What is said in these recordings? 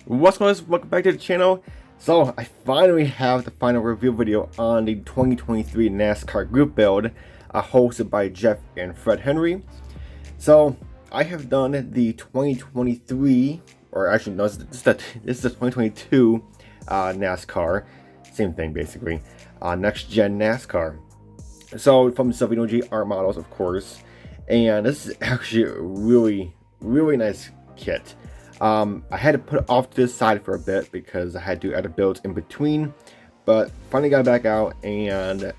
What's going on? Welcome back to the channel. So I finally have the final review video on the 2023 NASCAR group build, hosted by Jeff and Fred Henry. So I have done the 2023, or actually no, this is the 2022 NASCAR, same thing basically, next gen NASCAR. So from the Silvino GR models, of course, and this is actually a really nice kit. I had to put it off to the side for a bit because I had to do other builds in between, but finally got it back out, and it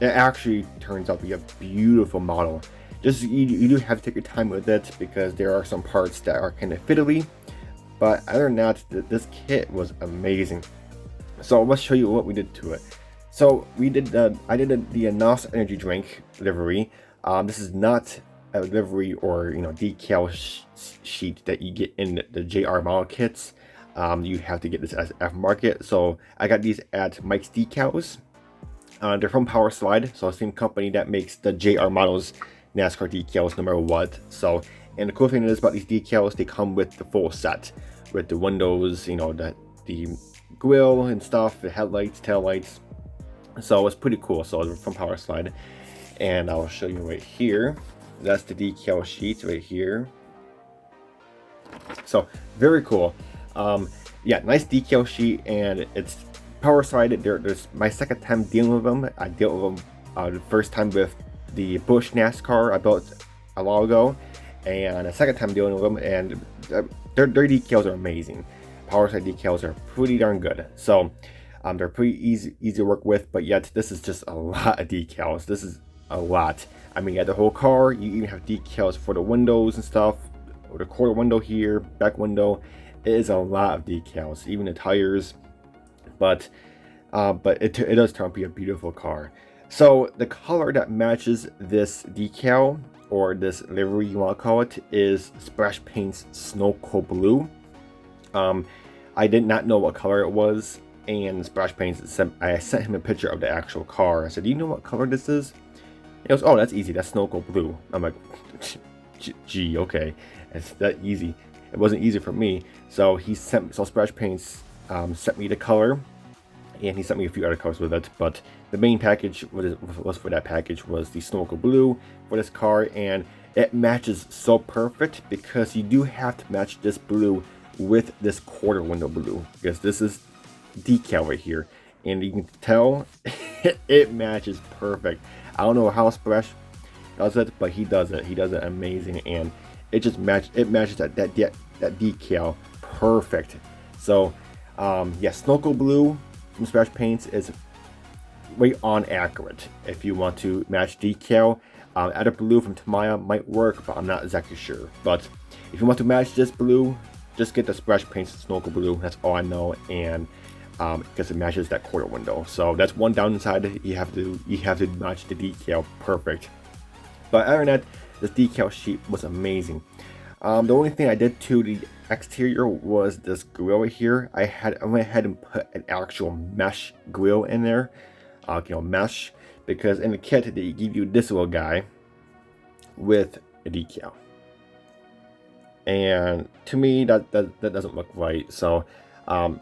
actually turns out to be a beautiful model. Just you do have to take your time with it because there are some parts that are kind of fiddly, but other than that, this kit was amazing. So let's show you what we did to it. So I did the NOS Energy Drink livery. This is not a livery or decal sheet that you get in the JR model kits. You have to get this as aftermarket. So I got these at Mike's Decals. They're from Power Slide, so same company that makes the JR models NASCAR decals no matter what. So, and the cool thing is about these decals, they come with the full set with the windows, the grill and stuff, the headlights, tail lights. So it's pretty cool. So they're from Power Slide, and I'll show you right here. That's the decal sheet right here. So very cool. Yeah, nice decal sheet, and it's Power Slide. There's my second time dealing with them. I dealt with them the first time with the Busch NASCAR I built a while ago, and the second time dealing with them, and their decals are amazing. Power Slide decals are pretty darn good. So they're pretty easy to work with, but yet this is just a lot of decals. This is a lot. I mean, you got the whole car. You even have decals for the windows and stuff, or the quarter window here, back window. It is a lot of decals, even the tires. But it does turn out to be a beautiful car. So the color that matches this decal, or this livery you want to call it, is Splash Paint's Snow Cold Blue. I did not know what color it was, and Splash Paint I sent him a picture of the actual car. I said, "Do you know what color this is?" He goes, "Oh, that's easy. That's Snow Cold Blue." I'm like, "Gee, okay, it's that easy." It wasn't easy for me. So Splash Paints sent me the color, and he sent me a few other colors with it. But the main package was for that package was the Snow Cold Blue for this car, and it matches so perfect because you do have to match this blue with this quarter window blue, because this is decal right here, and you can tell it matches perfect. I don't know how Splash does it, but he does it. He does it amazing, and it matches that decal perfect. So yeah, Snow Cold Blue from Splash Paints is right on accurate. If you want to match decal, other blue from Tamiya might work, but I'm not exactly sure. But if you want to match this blue, just get the Splash Paints Snow Cold Blue. That's all I know, and because it matches that quarter window. So that's one downside. You have to match the decal perfect. But other than that, this decal sheet was amazing. The only thing I did to the exterior was this grill right here. I went ahead and put an actual mesh grill in there, mesh, because in the kit they give you this little guy with a decal, and to me that doesn't look right. So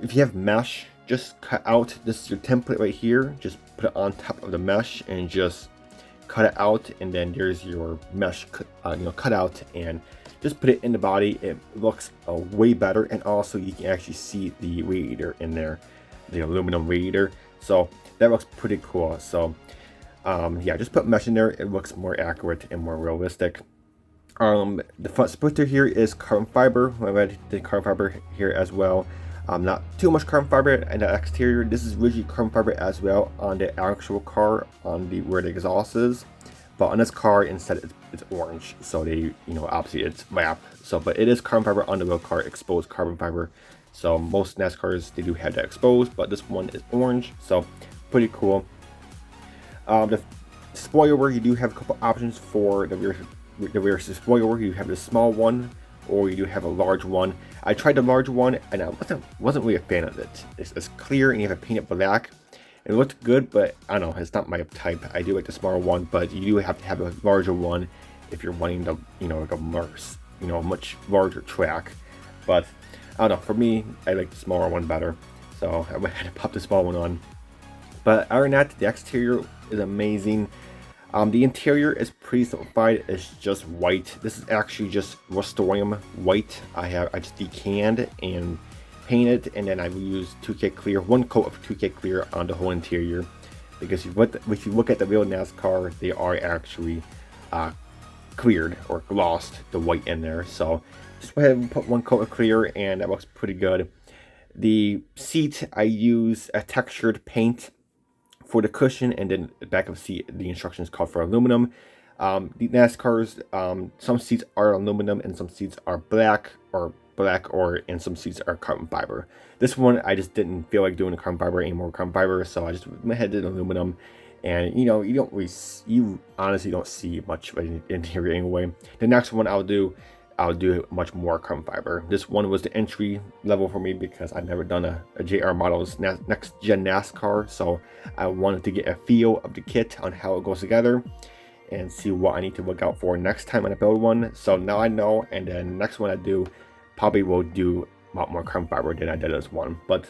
if you have mesh, just cut out, this is your template right here, just put it on top of the mesh and just cut it out, and then there's your mesh cut out, and just put it in the body. It looks way better, and also you can actually see the radiator in there, the aluminum radiator. So that looks pretty cool. So yeah, just put mesh in there. It looks more accurate and more realistic. The front splitter here is carbon fiber. I read the carbon fiber here as well. Not too much carbon fiber in the exterior. This is rigid carbon fiber as well on the actual car, on where the exhaust is. But on this car, instead it's orange. So they, obviously it's wrap. So, but it is carbon fiber on the real car, exposed carbon fiber. So most NASCARs, they do have that exposed, but this one is orange. So pretty cool. The spoiler work, you do have a couple options for the rear spoiler work. You have the small one, or you do have a large one. I tried the large one, and I wasn't really a fan of it. It's clear, and you have to paint it black. It looked good, but I don't know, it's not my type. I do like the smaller one, but you do have to have a larger one if you're wanting to, like a much larger track. But I don't know, for me, I like the smaller one better. So I went ahead and popped the small one on. But other than that, the exterior is amazing. The interior is pretty simplified. It's just white. This is actually just Rust-Oleum white. I just decanned and painted, and then I used 2K clear, one coat of 2K clear on the whole interior. Because if you look at the real NASCAR, they are actually cleared or glossed the white in there. So just go ahead and put one coat of clear, and that looks pretty good. The seat, I use a textured paint for the cushion, and then the back of the seat, the instructions call for aluminum. The NASCARs, some seats are aluminum and some seats are black, and some seats are carbon fiber. This one, I just didn't feel like doing a carbon fiber anymore, so I just went ahead and did aluminum. And you honestly don't see much in here anyway. The next one I'll do much more carbon fiber. This one was the entry level for me because I've never done a JR Models next gen NASCAR, so I wanted to get a feel of the kit on how it goes together and see what I need to look out for next time when I build one. So now I know, and then the next one I do probably will do a lot more carbon fiber than I did this one. But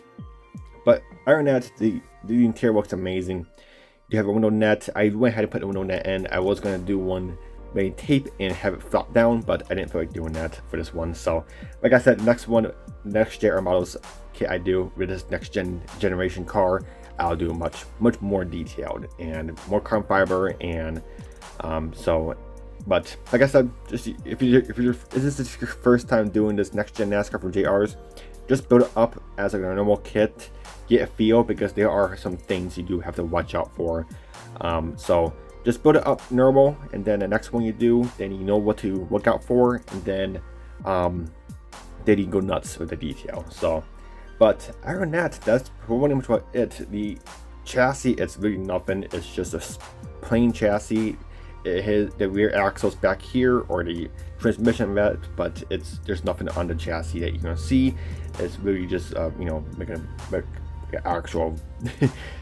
other than that, the interior looks amazing. You have a window net. I went ahead and put the window net in. I was gonna do one made tape and have it flop down, but I didn't feel like doing that for this one. So like I said, next JR Models kit I do with this generation car, I'll do much more detailed and more carbon fiber. And but like I said, just if this is your first time doing this next gen NASCAR from JRs, just build it up as a normal kit, get a feel, because there are some things you do have to watch out for. So just build it up normal, and then the next one you do, then you know what to look out for, and then you can go nuts with the detail. So, but other than that, that's pretty much what it. The chassis, it's really nothing. It's just a plain chassis. It has the rear axles back here, or the transmission vet, but there's nothing on the chassis that you're gonna see. It's really just like an actual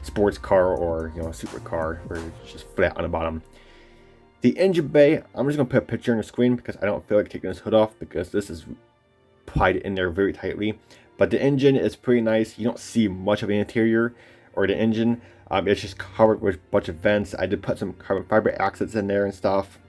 sports car or supercar where it's just flat on the bottom. The engine bay, I'm just gonna put a picture on the screen because I don't feel like taking this hood off because this is plied in there very tightly. But the engine is pretty nice. You don't see much of the interior or the engine. It's just covered with a bunch of vents. I did put some carbon fiber accents in there and stuff.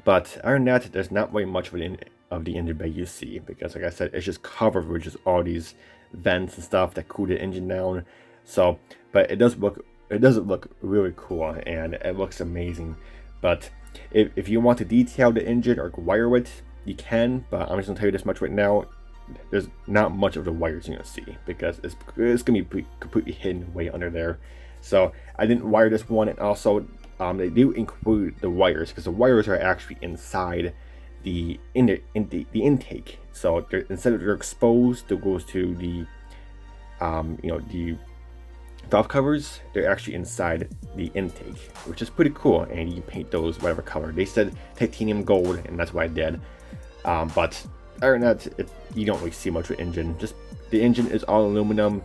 But other than that, there's not very much of the engine bay you see, because like I said, it's just covered with just all these vents and stuff that cool the engine down. So, but it doesn't look really cool, and it looks amazing. But if you want to detail the engine or wire it, you can. But I'm just gonna tell you this much right now: there's not much of the wires you're gonna see because it's gonna be completely hidden way under there. So I didn't wire this one, and also they do include the wires because the wires are actually inside the intake. So instead of they're exposed, that goes to the the valve covers, they're actually inside the intake, which is pretty cool. And you paint those whatever color. They said titanium gold, and that's what I did. But other than that, you don't really see much of the engine. Just the engine is all aluminum.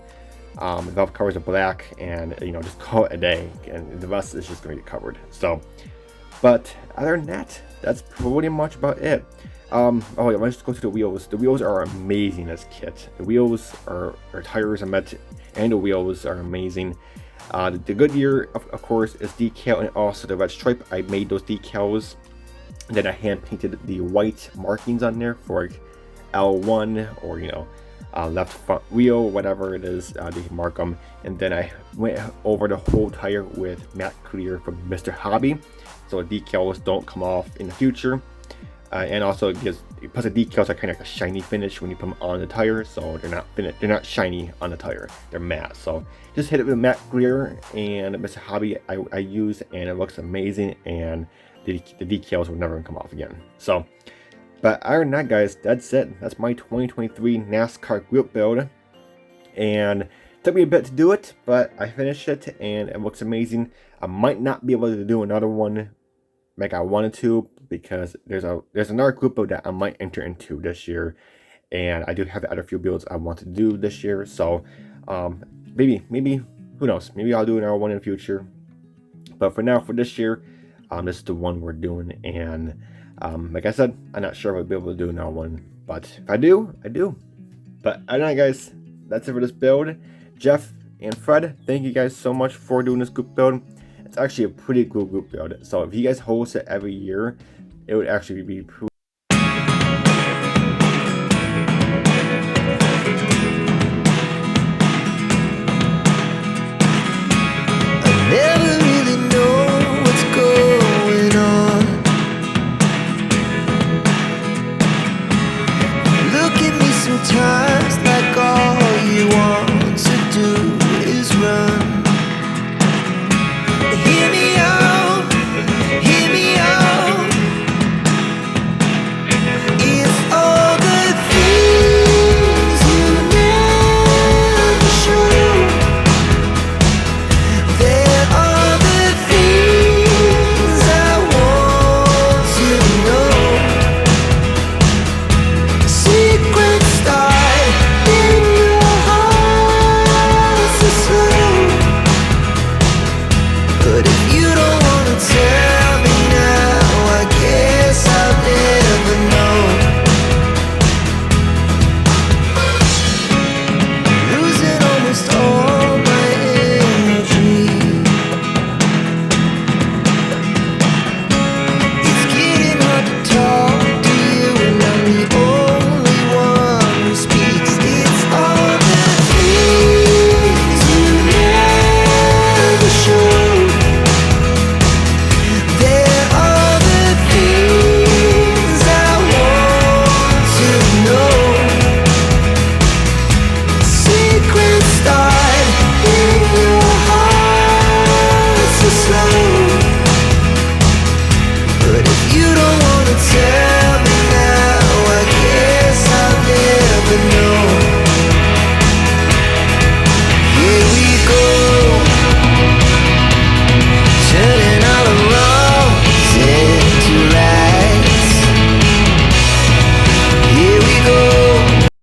The valve covers are black, and just call it a day, and the rest is just going to get covered. So, but other than that, that's pretty much about it. Oh yeah, let's just go to the wheels. The wheels are amazing in this kit. The wheels or tires and the wheels are amazing. The Goodyear, of course, is decal, and also the red stripe. I made those decals, and then I hand painted the white markings on there for like L1 or left front wheel, whatever it is, they can mark them. And then I went over the whole tire with matte clear from Mr. Hobby, so the decals don't come off in the future. And also it plus the decals are kind of like a shiny finish when you put them on the tire, so they're not shiny on the tire, they're matte. So just hit it with matte clear and Mr. Hobby I use, and it looks amazing, and the decals will never come off again. So, but other than that, guys, that's it. That's my 2023 NASCAR group build, and it took me a bit to do it, but I finished it, and it looks amazing. I might not be able to do another one like I wanted to, because there's another group build that I might enter into this year, and I do have other few builds I want to do this year. So maybe who knows, maybe I'll do another one in the future. But for now, for this year, this is the one we're doing, and like I said, I'm not sure if I'll be able to do another one, but if I do, I do. But other than that, guys, that's it for this build. Jeff and Fred, thank you guys so much for doing this group build. It's actually a pretty cool group build. So if you guys host it every year, it would actually be